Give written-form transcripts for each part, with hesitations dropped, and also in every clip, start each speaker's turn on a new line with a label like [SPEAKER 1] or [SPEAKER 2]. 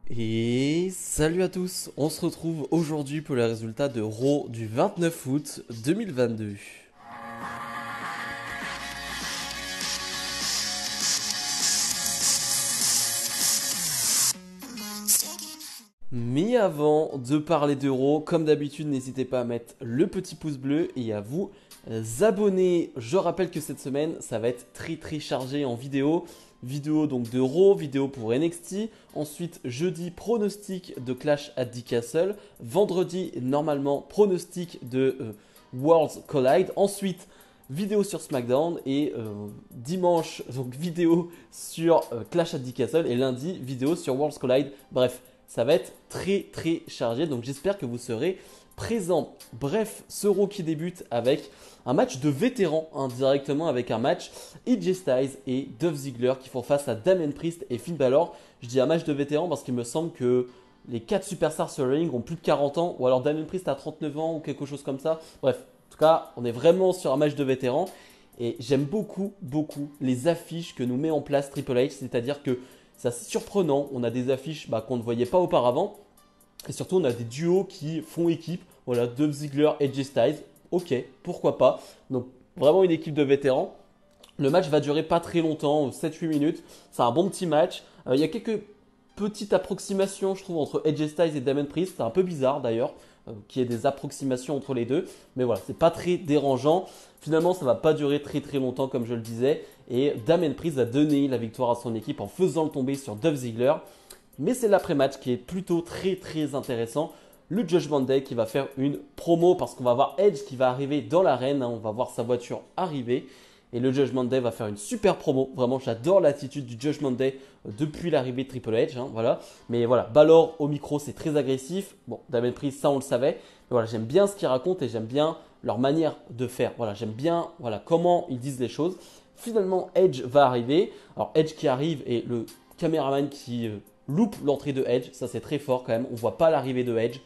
[SPEAKER 1] Et salut à tous, on se retrouve aujourd'hui pour les résultats de Raw du 29 août 2022. Mais avant de parler d'Euro, comme d'habitude, n'hésitez pas à mettre le petit pouce bleu et à vous abonner. Je rappelle que cette semaine, ça va être très chargé en vidéo. Vidéo donc de Raw, vidéo pour NXT. Ensuite, jeudi, pronostic de Clash at the Castle. Vendredi, normalement, pronostic de Worlds Collide. Ensuite, vidéo sur SmackDown et dimanche, donc vidéo sur Clash at the Castle et lundi, vidéo sur Worlds Collide. Bref, ça va être très chargé, donc j'espère que vous serez présents. Bref, ce Raw qui débute avec un match de vétérans, directement avec un match AJ Styles et Dolph Ziggler qui font face à Damien Priest et Finn Balor. Je dis un match de vétérans parce qu'il me semble que les 4 superstars sur le ring ont plus de 40 ans, ou alors Damien Priest a 39 ans ou quelque chose comme ça. Bref, en tout cas, on est vraiment sur un match de vétérans. Et j'aime beaucoup les affiches que nous met en place Triple H, c'est-à-dire que c'est assez surprenant. On a des affiches qu'on ne voyait pas auparavant. Et surtout, on a des duos qui font équipe. Voilà, Dolph Ziggler et AJ Styles. Ok, pourquoi pas. Donc, vraiment une équipe de vétérans. Le match va durer pas très longtemps, 7-8 minutes. C'est un bon petit match. Il y a quelques petites approximations, je trouve, entre AJ Styles et Damien Priest. C'est un peu bizarre d'ailleurs qu'il y ait des approximations entre les deux. Mais voilà, c'est pas très dérangeant. Finalement, ça va pas durer très longtemps, comme je le disais. Et Damien Priest va donner la victoire à son équipe en faisant le tomber sur Dolph Ziggler. Mais c'est l'après-match qui est plutôt très intéressant. Le Judgment Day qui va faire une promo parce qu'on va voir Edge qui va arriver dans l'arène. On va voir sa voiture arriver. Et le Judgment Day va faire une super promo. Vraiment, j'adore l'attitude du Judgment Day depuis l'arrivée de Triple H. Voilà. Mais voilà, Balor au micro, c'est très agressif. Bon, Damien Priest, ça on le savait. Mais voilà, j'aime bien ce qu'ils racontent et j'aime bien leur manière de faire. Voilà, j'aime bien comment ils disent les choses. Finalement, Edge va arriver. Alors, Edge qui arrive et le caméraman qui loupe l'entrée de Edge. Ça, c'est très fort quand même. On ne voit pas l'arrivée de Edge.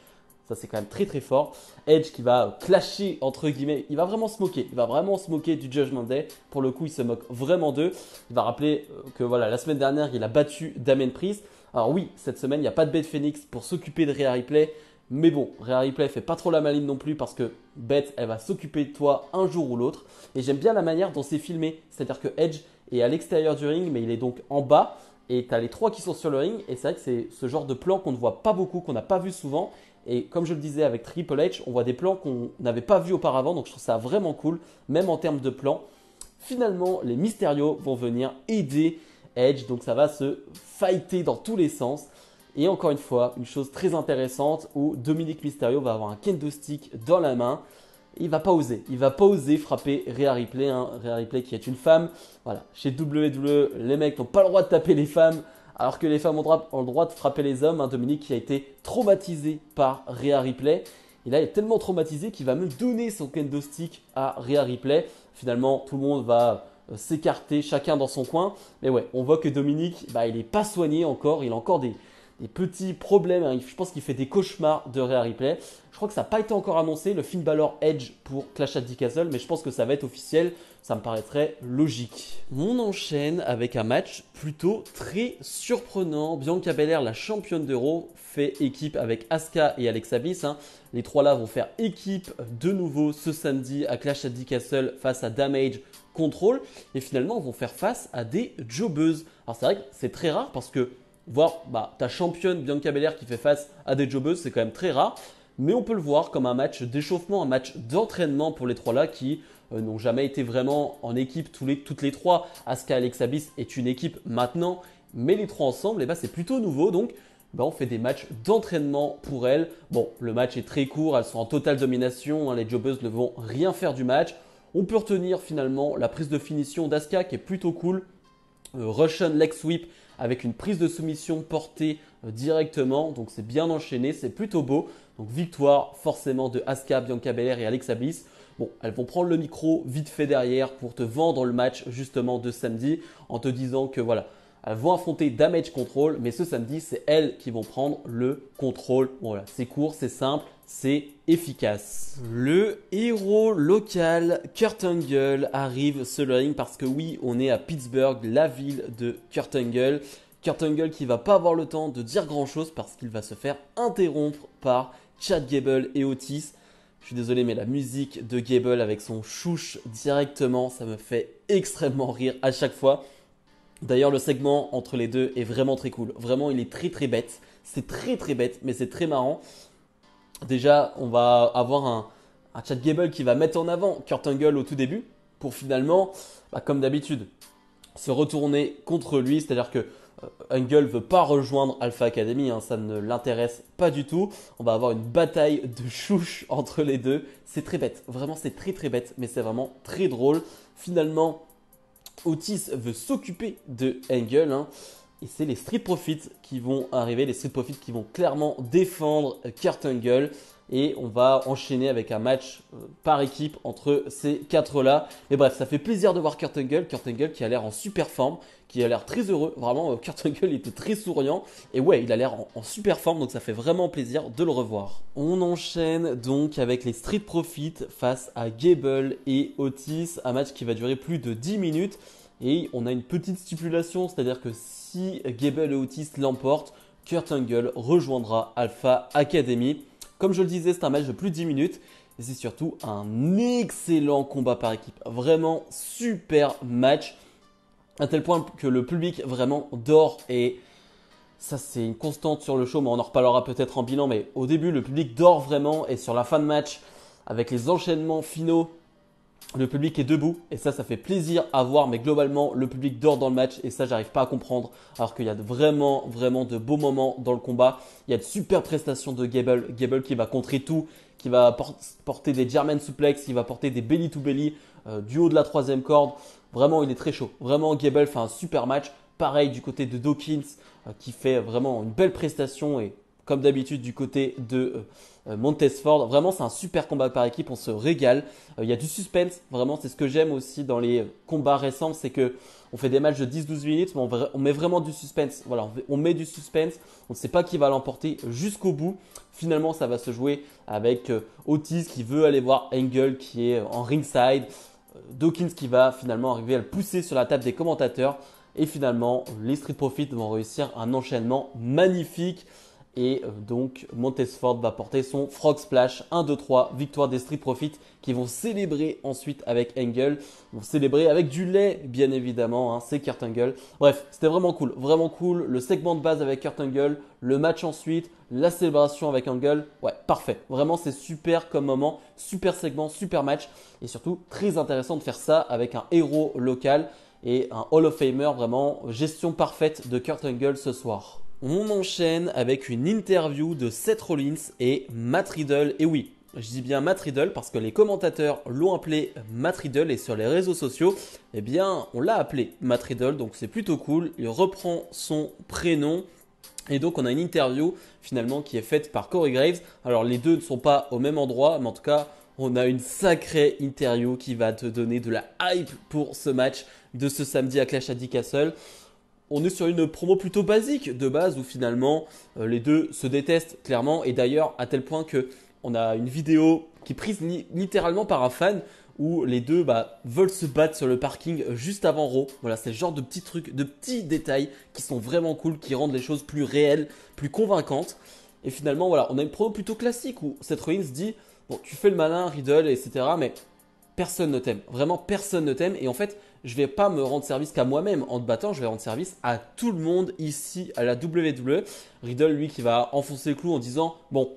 [SPEAKER 1] Ça, c'est quand même très fort. Edge qui va clasher, entre guillemets. Il va vraiment se moquer. Il va vraiment se moquer du Judgment Day. Pour le coup, il se moque vraiment d'eux. Il va rappeler que voilà, la semaine dernière, il a battu Damien Priest. Alors oui, cette semaine, il n'y a pas de Beth Phoenix pour s'occuper de Rhea Ripley. Mais bon, Rhea Ripley fait pas trop la maline non plus parce que Beth, elle va s'occuper de toi un jour ou l'autre. Et j'aime bien la manière dont c'est filmé. C'est-à-dire que Edge est à l'extérieur du ring, mais il est donc en bas. Et tu as les trois qui sont sur le ring. Et c'est vrai que c'est ce genre de plan qu'on ne voit pas beaucoup, qu'on n'a pas vu souvent. Et comme je le disais avec Triple H, on voit des plans qu'on n'avait pas vus auparavant. Donc je trouve ça vraiment cool, même en termes de plans. Finalement, les Mysterio vont venir aider Edge. Donc ça va se fighter dans tous les sens. Et encore une fois, une chose très intéressante où Dominic Mysterio va avoir un kendo stick dans la main. Il va pas oser. Il va pas oser frapper Rhea Ripley. Rhea Ripley qui est une femme. Voilà. Chez WWE, les mecs n'ont pas le droit de taper les femmes. Alors que les femmes ont le droit de frapper les hommes. Dominic qui a été traumatisé par Rhea Ripley. Et là, il est tellement traumatisé qu'il va même donner son kendo stick à Rhea Ripley. Finalement, tout le monde va s'écarter, chacun dans son coin. Mais ouais, on voit que Dominic, il n'est pas soigné encore. Il a encore des petits problèmes. Je pense qu'il fait des cauchemars de Rhea Ripley. Je crois que ça n'a pas été encore annoncé, le Finn Balor Edge pour Clash at the Castle, mais je pense que ça va être officiel. Ça me paraîtrait logique. On enchaîne avec un match plutôt très surprenant. Bianca Belair, la championne d'Euro, fait équipe avec Asuka et Alexa Bliss. Les trois là vont faire équipe de nouveau ce samedi à Clash at the Castle face à Damage Control. Et finalement, vont faire face à des jobbeuses. Alors c'est vrai que c'est très rare parce que voir ta championne Bianca Belair qui fait face à des jobbeuses, c'est quand même très rare. Mais on peut le voir comme un match d'échauffement, un match d'entraînement pour les trois là qui n'ont jamais été vraiment en équipe toutes les trois. Asuka Alexa Bliss est une équipe maintenant, mais les trois ensemble, c'est plutôt nouveau. Donc on fait des matchs d'entraînement pour elles. Bon, le match est très court, elles sont en totale domination. Les jobbeuses ne vont rien faire du match. On peut retenir finalement la prise de finition d'Asuka qui est plutôt cool. Russian leg sweep avec une prise de soumission portée directement. Donc c'est bien enchaîné, c'est plutôt beau. Donc victoire forcément de Asuka, Bianca Belair et Alexa Bliss. Bon, elles vont prendre le micro vite fait derrière pour te vendre le match justement de samedi en te disant que voilà, elles vont affronter Damage Control, mais ce samedi, c'est elles qui vont prendre le contrôle. Voilà, c'est court, c'est simple, c'est efficace. Le héros local Kurt Angle arrive sur le ring parce que oui, on est à Pittsburgh, la ville de Kurt Angle. Kurt Angle qui va pas avoir le temps de dire grand chose parce qu'il va se faire interrompre par Chad Gable et Otis. Je suis désolé, mais la musique de Gable avec son chouche directement, ça me fait extrêmement rire à chaque fois. D'ailleurs, le segment entre les deux est vraiment très cool. Vraiment, il est très très bête. C'est très très bête, mais c'est très marrant. Déjà, on va avoir un Chad Gable qui va mettre en avant Kurt Angle au tout début pour finalement, comme d'habitude, se retourner contre lui. C'est-à-dire que Angle veut pas rejoindre Alpha Academy, ça ne l'intéresse pas du tout. On va avoir une bataille de chouches entre les deux. C'est très bête, vraiment c'est très très bête, mais c'est vraiment très drôle. Finalement, Otis veut s'occuper de Angle, et c'est les Street Profits qui vont arriver, les Street Profits qui vont clairement défendre Kurt Angle. Et on va enchaîner avec un match par équipe entre ces quatre-là. Mais bref, ça fait plaisir de voir Kurt Angle qui a l'air en super forme, qui a l'air très heureux. Vraiment, Kurt Angle était très souriant. Et ouais, il a l'air en super forme, donc ça fait vraiment plaisir de le revoir. On enchaîne donc avec les Street Profits face à Gable et Otis. Un match qui va durer plus de 10 minutes. Et on a une petite stipulation, c'est-à-dire que si Gable et Otis l'emportent, Kurt Angle rejoindra Alpha Academy. Comme je le disais, c'est un match de plus de 10 minutes et c'est surtout un excellent combat par équipe. Vraiment super match, à tel point que le public vraiment dort et ça c'est une constante sur le show, mais on en reparlera peut-être en bilan. Mais au début, le public dort vraiment et sur la fin de match, avec les enchaînements finaux, le public est debout et ça fait plaisir à voir, mais globalement le public dort dans le match et ça j'arrive pas à comprendre, alors qu'il y a vraiment de beaux moments dans le combat. Il y a de super prestations de Gable qui va contrer tout, qui va porter des German suplex, qui va porter des belly to belly du haut de la troisième corde. Vraiment il est très chaud, vraiment Gable fait un super match. Pareil du côté de Dawkins qui fait vraiment une belle prestation et comme d'habitude du côté de Montesford. Vraiment, c'est un super combat par équipe, on se régale. Il y a du suspense, vraiment, c'est ce que j'aime aussi dans les combats récents, c'est que on fait des matchs de 10-12 minutes, mais on met vraiment du suspense. Voilà, on met du suspense, on ne sait pas qui va l'emporter jusqu'au bout. Finalement, ça va se jouer avec Otis qui veut aller voir Angle qui est en ringside. Dawkins qui va finalement arriver à le pousser sur la table des commentateurs. Et finalement, les Street Profits vont réussir un enchaînement magnifique. Et donc Montesford va porter son Frog Splash. 1, 2, 3, victoire des Street Profits qui vont célébrer ensuite avec Angle. Ils vont célébrer avec du lait bien évidemment, c'est Kurt Angle. Bref, c'était vraiment cool. Le segment de base avec Kurt Angle, le match ensuite, la célébration avec Angle. Ouais, parfait. Vraiment c'est super comme moment, super segment, super match. Et surtout très intéressant de faire ça avec un héros local et un Hall of Famer. Vraiment gestion parfaite de Kurt Angle ce soir. On enchaîne avec une interview de Seth Rollins et Matt Riddle. Et oui, je dis bien Matt Riddle parce que les commentateurs l'ont appelé Matt Riddle et sur les réseaux sociaux, eh bien, on l'a appelé Matt Riddle, donc c'est plutôt cool. Il reprend son prénom. Et donc, on a une interview finalement qui est faite par Corey Graves. Alors, les deux ne sont pas au même endroit, mais en tout cas, on a une sacrée interview qui va te donner de la hype pour ce match de ce samedi à Clash at the Castle. On est sur une promo plutôt basique de base où finalement les deux se détestent clairement. Et d'ailleurs, à tel point qu'on a une vidéo qui est prise littéralement par un fan où les deux veulent se battre sur le parking juste avant Raw. Voilà, c'est le genre de petits trucs, de petits détails qui sont vraiment cool, qui rendent les choses plus réelles, plus convaincantes. Et finalement, voilà, on a une promo plutôt classique où Seth Rollins dit « Bon, tu fais le malin, Riddle, etc. mais personne ne t'aime. Vraiment, personne ne t'aime. Et en fait, je ne vais pas me rendre service qu'à moi-même en te battant. Je vais rendre service à tout le monde ici à la WWE. » Riddle, lui, qui va enfoncer le clou en disant « Bon,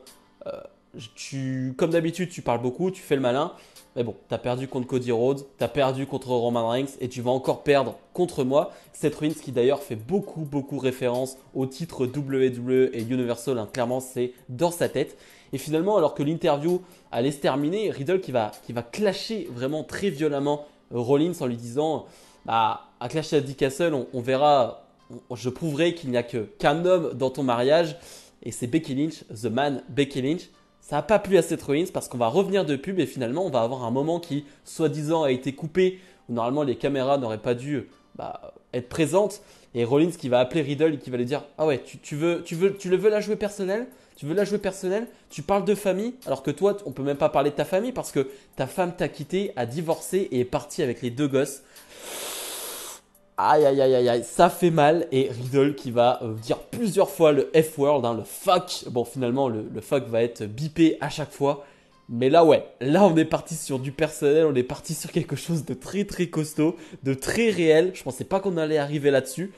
[SPEAKER 1] comme d'habitude, tu parles beaucoup, tu fais le malin. Mais bon, tu as perdu contre Cody Rhodes, tu as perdu contre Roman Reigns et tu vas encore perdre contre moi. » Seth Rollins qui d'ailleurs fait beaucoup référence au titre WWE et Universal. Clairement, c'est dans sa tête. Et finalement, alors que l'interview allait se terminer, Riddle qui va clasher vraiment très violemment Rollins en lui disant à Clash at the Castle, on verra, je prouverai qu'il n'y a qu'un homme dans ton mariage. Et c'est Becky Lynch, The Man Becky Lynch. Ça n'a pas plu à Seth Rollins parce qu'on va revenir de pub et finalement on va avoir un moment qui, soi-disant, a été coupé où normalement les caméras n'auraient pas dû être présentes. Et Rollins qui va appeler Riddle et qui va lui dire « Ah ouais, tu le veux la jouer personnelle ? Tu veux la jouer personnelle ? Tu parles de famille alors que toi, on peut même pas parler de ta famille parce que ta femme t'a quitté, a divorcé et est partie avec les 2 gosses. » Aïe aïe aïe aïe aïe, ça fait mal. Et Riddle qui va dire plusieurs fois le F-word, hein, le fuck. Bon, finalement, le fuck va être bipé à chaque fois. Mais là, ouais, là on est parti sur du personnel, on est parti sur quelque chose de très très costaud, de très réel. Je pensais pas qu'on allait arriver là-dessus.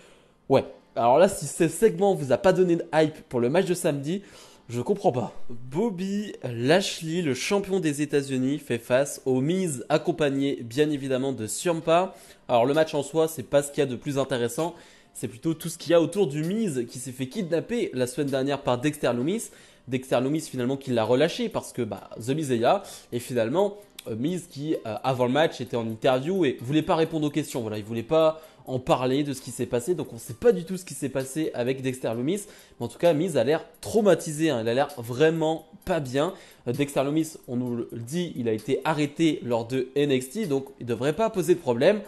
[SPEAKER 1] Ouais, alors là, si ce segment vous a pas donné de hype pour le match de samedi, je comprends pas. Bobby Lashley, le champion des États-Unis, fait face aux Miz, accompagné bien évidemment de Ciampa. Alors le match en soi, c'est pas ce qu'il y a de plus intéressant, c'est plutôt tout ce qu'il y a autour du Miz qui s'est fait kidnapper la semaine dernière par Dexter Lumis. Dexter Lumis finalement qui l'a relâché parce que The Miz est là et finalement Miz qui avant le match était en interview et voulait pas répondre aux questions. Voilà, il voulait pas en parler de ce qui s'est passé. Donc on ne sait pas du tout ce qui s'est passé avec Dexter Lumis. Mais en tout cas, Miz a l'air traumatisé. Hein. Il a l'air vraiment pas bien. Dexter Lumis, on nous le dit, il a été arrêté lors de NXT. Donc il ne devrait pas poser de problème.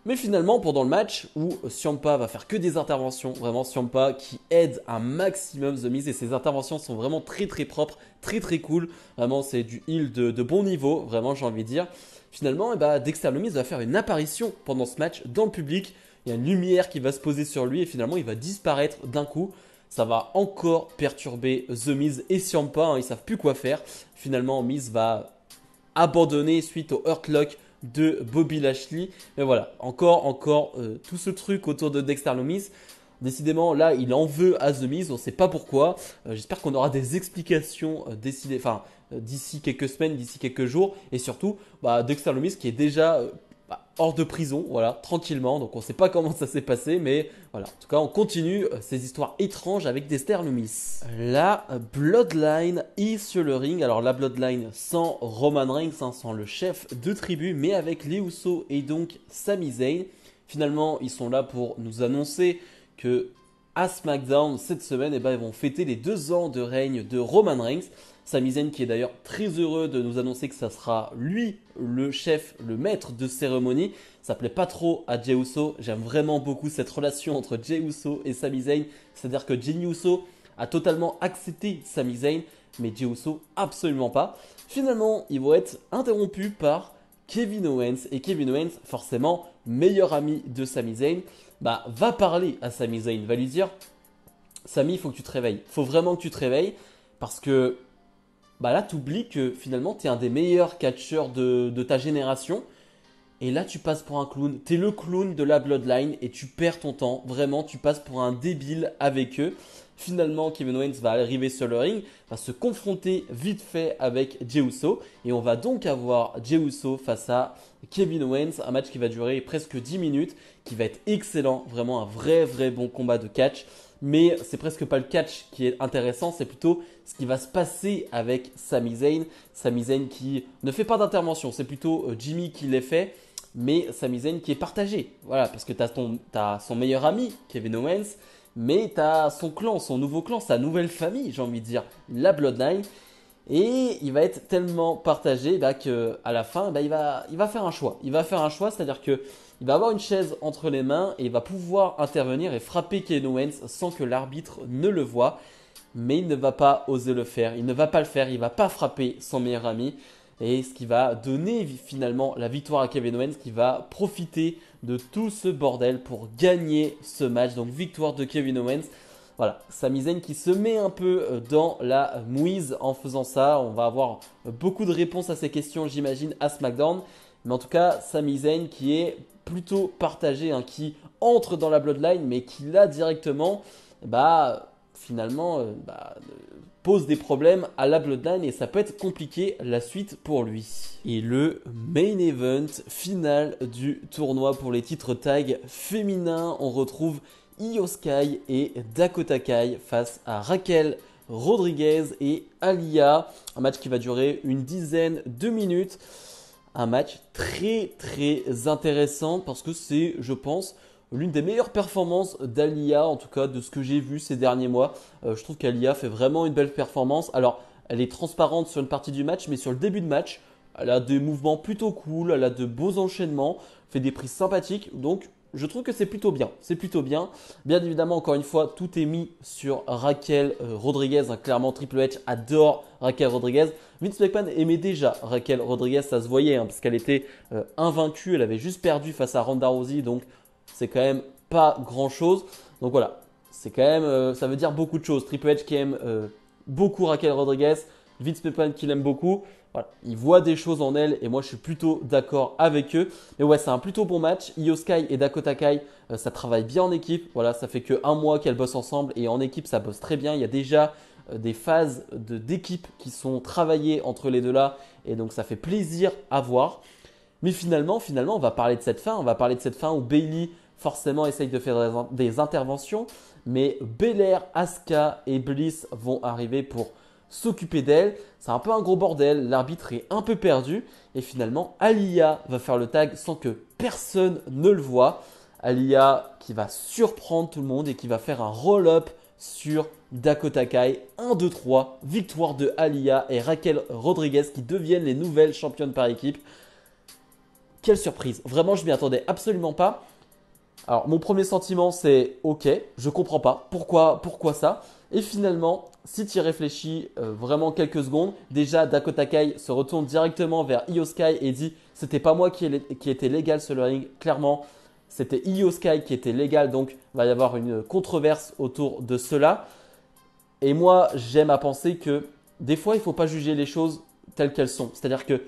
[SPEAKER 1] Mais finalement, pendant le match où Ciampa va faire que des interventions, vraiment Ciampa qui aide un maximum The Miz et ses interventions sont vraiment très très propres, très très cool. Vraiment, c'est du heal de bon niveau, vraiment j'ai envie de dire. Finalement, Dexter Lumis va faire une apparition pendant ce match dans le public. Il y a une lumière qui va se poser sur lui et finalement il va disparaître d'un coup. Ça va encore perturber The Miz et Ciampa, hein, ils ne savent plus quoi faire. Finalement, Miz va abandonner suite au Hurt Lock de Bobby Lashley. Mais voilà, encore tout ce truc autour de Dexter Lumis. Décidément, là, il en veut à The Miz, on ne sait pas pourquoi. J'espère qu'on aura des explications d'ici quelques semaines, d'ici quelques jours. Et surtout, Dexter Lumis qui est déjà hors de prison, voilà, tranquillement. Donc on ne sait pas comment ça s'est passé, mais voilà. En tout cas, on continue ces histoires étranges avec Dexter Lumis. La Bloodline est sur le ring. Alors la Bloodline sans Roman Reigns, hein, sans le chef de tribu, mais avec les Usos et donc Sami Zayn. Finalement, ils sont là pour nous annoncer que à SmackDown cette semaine, ils vont fêter les 2 ans de règne de Roman Reigns. Sami Zayn qui est d'ailleurs très heureux de nous annoncer que ça sera lui le chef, le maître de cérémonie. Ça plaît pas trop à Jey Uso. J'aime vraiment beaucoup cette relation entre Jey Uso et Sami Zayn. C'est-à-dire que Jey Uso a totalement accepté Sami Zayn, mais Jey Uso absolument pas. Finalement, ils vont être interrompus par Kevin Owens. Et Kevin Owens, forcément, meilleur ami de Sami Zayn, va parler à Sami Zayn, va lui dire « Sami, il faut que tu te réveilles. Il faut vraiment que tu te réveilles parce que là, tu oublies que finalement, tu es un des meilleurs catcheurs de ta génération. Et là, tu passes pour un clown. Tu es le clown de la Bloodline et tu perds ton temps. Vraiment, tu passes pour un débile avec eux. » Finalement, Kevin Owens va arriver sur le ring, va se confronter vite fait avec Jey Uso. Et on va donc avoir Jey Uso face à Kevin Owens. Un match qui va durer presque 10 minutes, qui va être excellent. Vraiment un vrai bon combat de catch. Mais c'est presque pas le catch qui est intéressant, c'est plutôt ce qui va se passer avec Sami Zayn. Sami Zayn qui ne fait pas d'intervention, c'est plutôt Jimmy qui les fait, mais Sami Zayn qui est partagé. Voilà, parce que tu as son meilleur ami, Kevin Owens, mais tu as son clan, son nouveau clan, sa nouvelle famille, j'ai envie de dire, la Bloodline. Et il va être tellement partagé qu'à la fin, il va faire un choix. Il va faire un choix, c'est-à-dire qu'il va avoir une chaise entre les mains et il va pouvoir intervenir et frapper Kevin Owens sans que l'arbitre ne le voie. Mais il ne va pas oser le faire. Il ne va pas le faire. Il ne va pas frapper son meilleur ami. Et ce qui va donner finalement la victoire à Kevin Owens qui va profiter de tout ce bordel pour gagner ce match. Donc victoire de Kevin Owens. Voilà, Sami Zayn qui se met un peu dans la mouise en faisant ça. On va avoir beaucoup de réponses à ces questions, j'imagine, à SmackDown. Mais en tout cas, Sami Zayn qui est plutôt partagé, hein, qui entre dans la Bloodline, mais qui là directement, finalement, pose des problèmes à la Bloodline et ça peut être compliqué la suite pour lui. Et le main event final du tournoi pour les titres tag féminins, on retrouve Io Sky et Dakota Kai face à Raquel Rodriguez et Aliyah. Un match qui va durer une dizaine de minutes. Un match très intéressant parce que c'est, je pense, l'une des meilleures performances d'Aliyah, en tout cas de ce que j'ai vu ces derniers mois. Je trouve qu'Aliyah fait vraiment une belle performance. Alors, elle est transparente sur une partie du match, mais sur le début de match, elle a des mouvements plutôt cool, elle a de beaux enchaînements, fait des prises sympathiques. Donc, je trouve que c'est plutôt bien. C'est plutôt bien. Bien évidemment, encore une fois, tout est mis sur Raquel Rodriguez. Hein, clairement, Triple H adore Raquel Rodriguez. Vince McMahon aimait déjà Raquel Rodriguez, ça se voyait, hein, parce qu'elle était invaincue. Elle avait juste perdu face à Ronda Rousey. Donc, c'est quand même pas grand chose. Donc voilà, c'est quand même, ça veut dire beaucoup de choses. Triple H qui aime beaucoup Raquel Rodriguez, Vince McMahon qui l'aime beaucoup. Voilà, ils voient des choses en elle et moi je suis plutôt d'accord avec eux. Mais ouais, c'est un plutôt bon match. Io Sky et Dakota Kai, ça travaille bien en équipe. Voilà, ça fait que un mois qu'elles bossent ensemble et en équipe ça bosse très bien. Il y a déjà des phases d'équipe qui sont travaillées entre les deux là et donc ça fait plaisir à voir. Mais finalement, on va parler de cette fin. On va parler de cette fin où Bayley forcément essaye de faire des interventions. Mais Belair, Asuka et Bliss vont arriver pour s'occuper d'elle. C'est un peu un gros bordel. L'arbitre est un peu perdu. Et finalement, Aliyah va faire le tag sans que personne ne le voit. Aliyah qui va surprendre tout le monde et qui va faire un roll-up sur Dakota Kai. 1, 2, 3. Victoire de Aliyah et Raquel Rodriguez qui deviennent les nouvelles championnes par équipe. Quelle surprise. Vraiment, je m'y attendais absolument pas. Alors, mon premier sentiment, c'est ok, je comprends pas. Pourquoi ça? Et finalement, si tu y réfléchis vraiment quelques secondes, déjà Dakota Kai se retourne directement vers Io Sky et dit c'était pas moi qui était légal sur le ring. Clairement, c'était Io Sky qui était légal, donc il va y avoir une controverse autour de cela. Et moi, j'aime à penser que des fois, il ne faut pas juger les choses telles qu'elles sont. C'est-à-dire que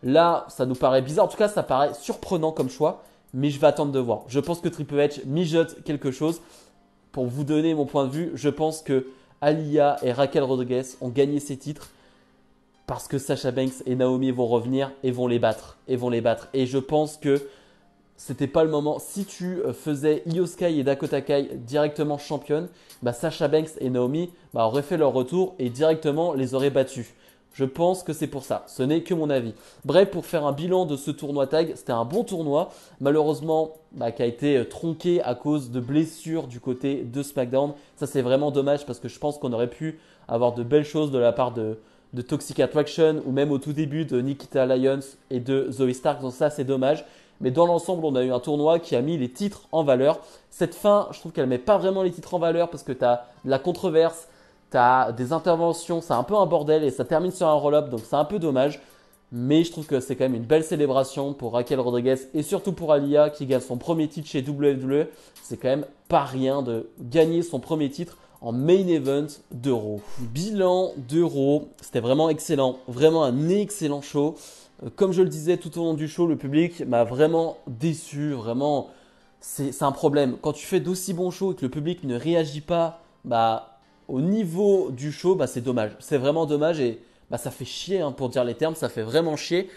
[SPEAKER 1] là, ça nous paraît bizarre. En tout cas, ça paraît surprenant comme choix. Mais je vais attendre de voir. Je pense que Triple H mijote quelque chose. Pour vous donner mon point de vue, je pense que Aliyah et Raquel Rodriguez ont gagné ces titres parce que Sasha Banks et Naomi vont revenir et vont les battre. Et je pense que c'était pas le moment. Si tu faisais Io Sky et Dakota Kai directement championnes, bah Sasha Banks et Naomi auraient fait leur retour et directement les auraient battus. Je pense que c'est pour ça. Ce n'est que mon avis. Bref, pour faire un bilan de ce tournoi tag, c'était un bon tournoi. Malheureusement, qui a été tronqué à cause de blessures du côté de SmackDown. Ça, c'est vraiment dommage parce que je pense qu'on aurait pu avoir de belles choses de la part de Toxic Attraction ou même au tout début de Nikita Lyons et de Zoe Stark. Donc ça, c'est dommage. Mais dans l'ensemble, on a eu un tournoi qui a mis les titres en valeur. Cette fin, je trouve qu'elle ne met pas vraiment les titres en valeur parce que tu as de la controverse. Tu as des interventions, c'est un peu un bordel et ça termine sur un roll-up, donc c'est un peu dommage. Mais je trouve que c'est quand même une belle célébration pour Raquel Rodriguez et surtout pour Aliyah qui gagne son premier titre chez WWE. C'est quand même pas rien de gagner son premier titre en main event d'Euro. Bilan d'Euro, c'était vraiment excellent, vraiment un excellent show. Comme je le disais tout au long du show, le public m'a vraiment déçu, vraiment c'est un problème. Quand tu fais d'aussi bons shows et que le public ne réagit pas, au niveau du show, c'est dommage. C'est vraiment dommage et ça fait chier pour dire les termes, ça fait vraiment chier.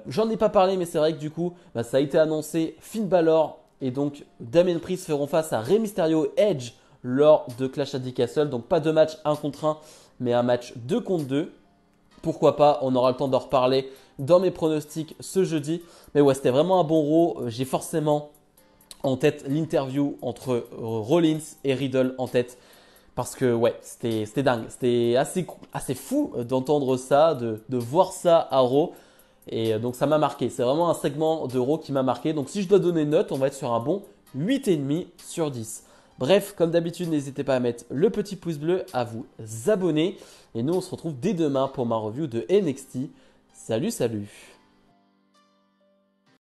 [SPEAKER 1] J'en ai pas parlé, mais c'est vrai que du coup, ça a été annoncé. Finn Balor et donc Damien Priest feront face à Rey Mysterio et Edge lors de Clash at the Castle. Donc pas de match 1 contre 1, mais un match 2 contre 2. Pourquoi pas, on aura le temps d'en reparler dans mes pronostics ce jeudi. Mais ouais, c'était vraiment un bon Raw. J'ai forcément en tête l'interview entre Rollins et Riddle en tête. Parce que ouais, c'était dingue. C'était assez fou d'entendre ça, de voir ça à Raw. Et donc ça m'a marqué. C'est vraiment un segment de Raw qui m'a marqué. Donc si je dois donner une note, on va être sur un bon 8,5 sur 10. Bref, comme d'habitude, n'hésitez pas à mettre le petit pouce bleu, à vous abonner. Et nous, on se retrouve dès demain pour ma review de NXT. Salut, salut!